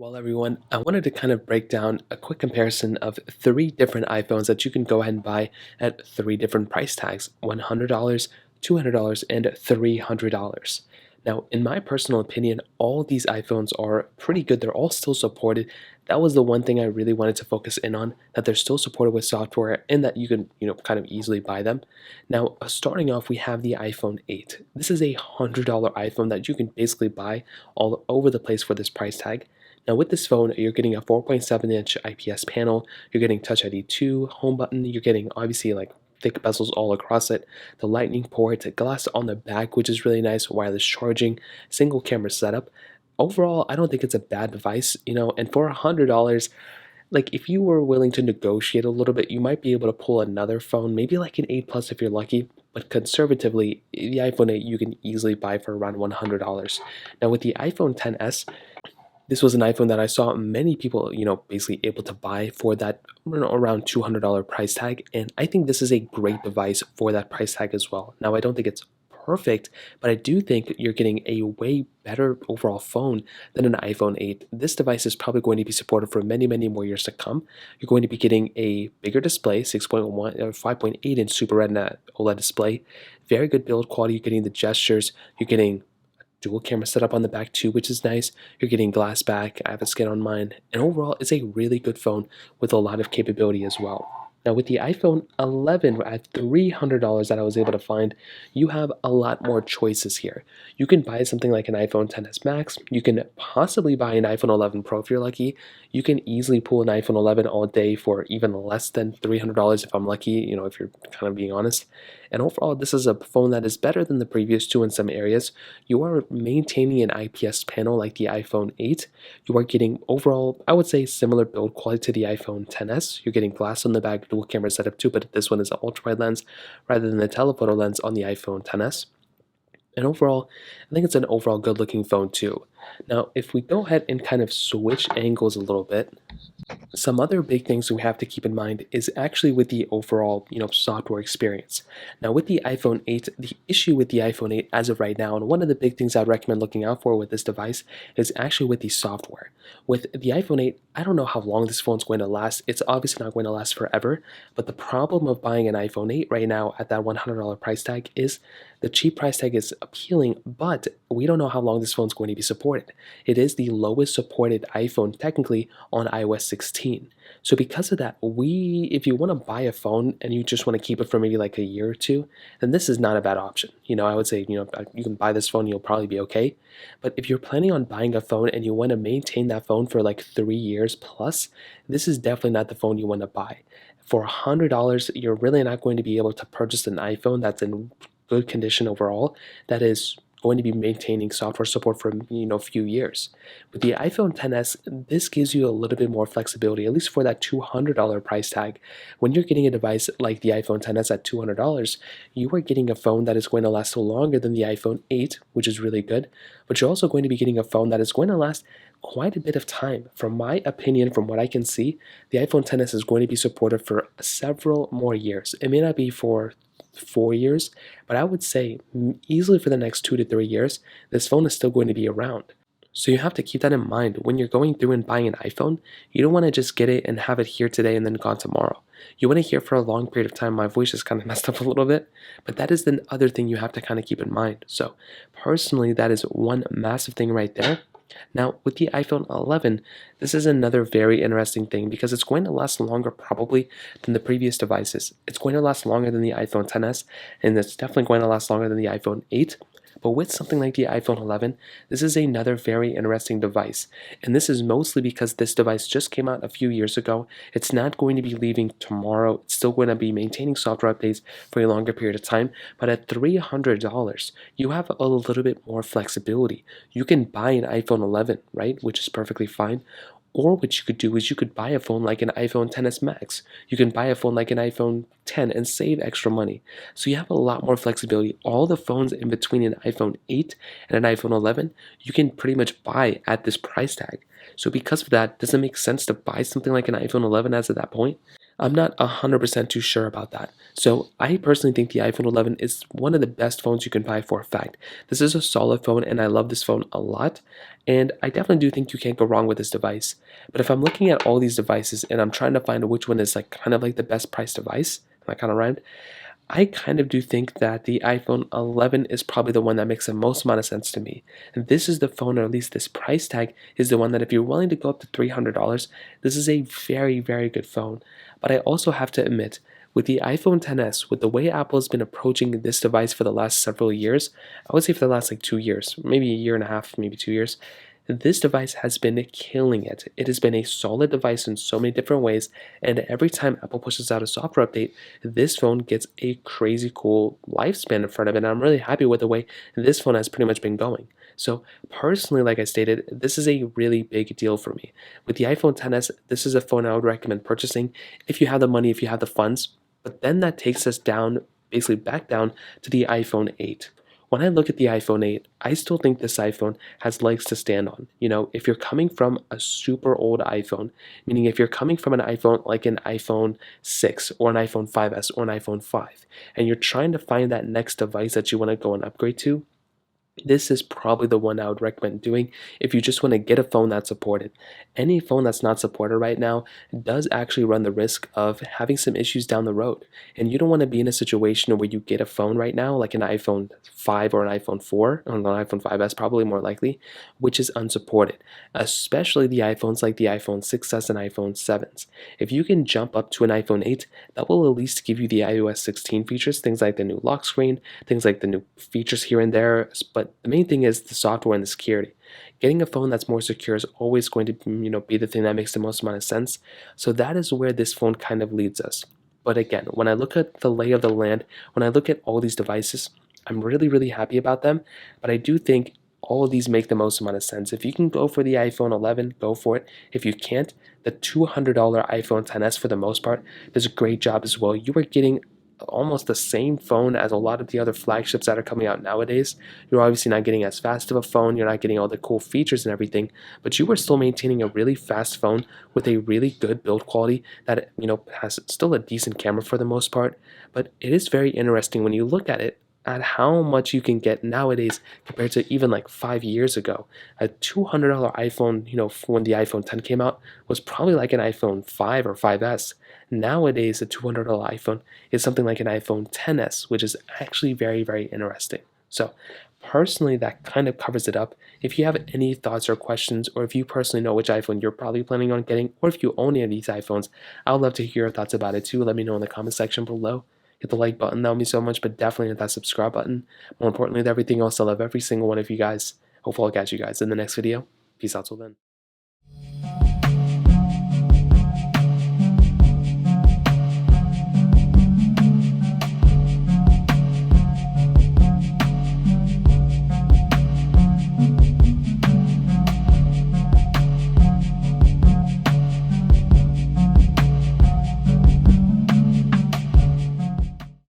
Well, everyone, I wanted to kind of break down a quick comparison of three different iPhones that you can go ahead and buy at three different price tags: $100, $200, and $300. Now, in my personal opinion, all these iPhones are pretty good. They're all still supported. That was the one thing I really wanted to focus in on, that they're still supported with software and that you can, kind of easily buy them. Now, starting off, we have the iPhone 8. This is a $100 iPhone that you can basically buy all over the place for this price tag. Now with this phone, you're getting a 4.7-inch IPS panel, you're getting Touch ID 2, home button, you're getting obviously like thick bezels all across it, the lightning port, glass on the back, which is really nice, wireless charging, single camera setup. Overall, I don't think it's a bad device, and for $100, like if you were willing to negotiate a little bit, you might be able to pull another phone, maybe like an 8 Plus if you're lucky. But conservatively, the iPhone 8 you can easily buy for around $100. Now with the iPhone XS, this was an iPhone that I saw many people, basically able to buy for that around $200 price tag. And I think this is a great device for that price tag as well. Now, I don't think it's perfect, but I do think you're getting a way better overall phone than an iPhone 8. This device is probably going to be supported for many, many more years to come. You're going to be getting a bigger display, 6.1 or 5.8-inch Super Retina OLED display. Very good build quality. You're getting the gestures. You're getting dual camera setup on the back too, which is nice. You're getting glass back. I have a skin on mine. And overall, it's a really good phone with a lot of capability as well. Now with the iPhone 11 at $300 that I was able to find, you have a lot more choices here. You can buy something like an iPhone XS Max. You can possibly buy an iPhone 11 Pro if you're lucky. You can easily pull an iPhone 11 all day for even less than $300 if I'm lucky, if you're kind of being honest. And overall, this is a phone that is better than the previous two in some areas. You are maintaining an IPS panel like the iPhone 8. You are getting overall, I would say, similar build quality to the iPhone XS. You're getting glass on the back, dual camera setup too, but this one is an ultra wide lens rather than the telephoto lens on the iPhone XS. And overall, I think it's an overall good looking phone too. Now, if we go ahead and kind of switch angles a little bit, some other big things we have to keep in mind is actually with the overall, software experience. Now with the iPhone 8, the issue with the iPhone 8 as of right now, and one of the big things I'd recommend looking out for with this device is actually with the software. With the iPhone 8, I don't know how long this phone's going to last. It's obviously not going to last forever, but the problem of buying an iPhone 8 right now at that $100 price tag is the cheap price tag is appealing, but we don't know how long this phone's going to be supported. It is the lowest supported iPhone technically on iOS 16. So because of that, if you want to buy a phone and you just want to keep it for maybe like a year or two, then this is not a bad option. I would say, you can buy this phone, you'll probably be okay. But if you're planning on buying a phone and you want to maintain that phone for like 3 years plus, this is definitely not the phone you want to buy. For $100, you're really not going to be able to purchase an iPhone that's in good condition overall, that is going to be maintaining software support for a few years. With the iPhone XS, this gives you a little bit more flexibility, at least for that $200 price tag. When you're getting a device like the iPhone XS at $200, you are getting a phone that is going to last longer than the iPhone 8, which is really good, but you're also going to be getting a phone that is going to last quite a bit of time. From my opinion, from what I can see, the iPhone XS is going to be supported for several more years. It may not be for 4 years, but I would say easily for the next 2 to 3 years, this phone is still going to be around. So you have to keep that in mind when you're going through and buying an iPhone. You don't want to just get it and have it here today and then gone tomorrow. You want to hear for a long period of time. My voice is kind of messed up a little bit, but that is the other thing you have to kind of keep in mind. So personally, that is one massive thing right there. Now, with the iPhone 11, this is another very interesting thing because it's going to last longer probably than the previous devices. It's going to last longer than the iPhone XS, and it's definitely going to last longer than the iPhone 8. But with something like the iPhone 11, this is another very interesting device. And this is mostly because this device just came out a few years ago. It's not going to be leaving tomorrow. It's still going to be maintaining software updates for a longer period of time. But at $300, you have a little bit more flexibility. You can buy an iPhone 11, right, which is perfectly fine. Or what you could do is you could buy a phone like an iPhone XS Max. You can buy a phone like an iPhone 10 and save extra money. So you have a lot more flexibility. All the phones in between an iPhone 8 and an iPhone 11, you can pretty much buy at this price tag. So because of that, does it make sense to buy something like an iPhone 11 as of that point? I'm not 100% too sure about that. So I personally think the iPhone 11 is one of the best phones you can buy for a fact. This is a solid phone and I love this phone a lot. And I definitely do think you can't go wrong with this device. But if I'm looking at all these devices and I'm trying to find which one is like kind of like the best price device, that kind of rhymed, I kind of do think that the iPhone 11 is probably the one that makes the most amount of sense to me. And this is the phone, or at least this price tag, is the one that if you're willing to go up to $300, this is a very, very good phone. But I also have to admit, with the iPhone XS, with the way Apple has been approaching this device for the last several years, I would say for the last like 2 years, maybe a year and a half, maybe 2 years, this device has been killing it. It has been a solid device in so many different ways, and every time Apple pushes out a software update, this phone gets a crazy cool lifespan in front of it, and I'm really happy with the way this phone has pretty much been going. So personally, like I stated, this is a really big deal for me. With the iPhone XS, this is a phone I would recommend purchasing if you have the money, if you have the funds, but then that takes us down, basically back down to the iPhone 8. When I look at the iPhone 8, I still think this iPhone has legs to stand on. You know, if you're coming from a super old iPhone, meaning if you're coming from an iPhone like an iPhone 6 or an iPhone 5S or an iPhone 5, and you're trying to find that next device that you want to go and upgrade to, this is probably the one I would recommend doing if you just want to get a phone that's supported. Any phone that's not supported right now does actually run the risk of having some issues down the road. And you don't want to be in a situation where you get a phone right now, like an iPhone 5 or an iPhone 4, or an iPhone 5S probably more likely, which is unsupported, especially the iPhones like the iPhone 6s and iPhone 7s. If you can jump up to an iPhone 8, that will at least give you the iOS 16 features, things like the new lock screen, things like the new features here and there, but the main thing is the software and the security. Getting a phone that's more secure is always going to, be the thing that makes the most amount of sense. So that is where this phone kind of leads us. But again, when I look at the lay of the land, when I look at all these devices, I'm really, really happy about them. But I do think all of these make the most amount of sense. If you can go for the iPhone 11, go for it. If you can't, the $200 iPhone XS for the most part does a great job as well. You are getting almost the same phone as a lot of the other flagships that are coming out nowadays. You're obviously not getting as fast of a phone, you're not getting all the cool features and everything, but you are still maintaining a really fast phone with a really good build quality that has still a decent camera for the most part. But it is very interesting when you look at how much you can get nowadays compared to even like 5 years ago. A $200 iPhone, when the iPhone 10 came out, was probably like an iPhone 5 or 5S. Nowadays, a $200 iPhone is something like an iPhone XS, which is actually very, very interesting. So, personally, that kind of covers it up. If you have any thoughts or questions, or if you personally know which iPhone you're probably planning on getting, or if you own any of these iPhones, I would love to hear your thoughts about it too. Let me know in the comment section below. Hit the like button, that would mean so much, but definitely hit that subscribe button. More importantly than everything else, I love every single one of you guys. Hopefully I'll catch you guys in the next video. Peace out till then.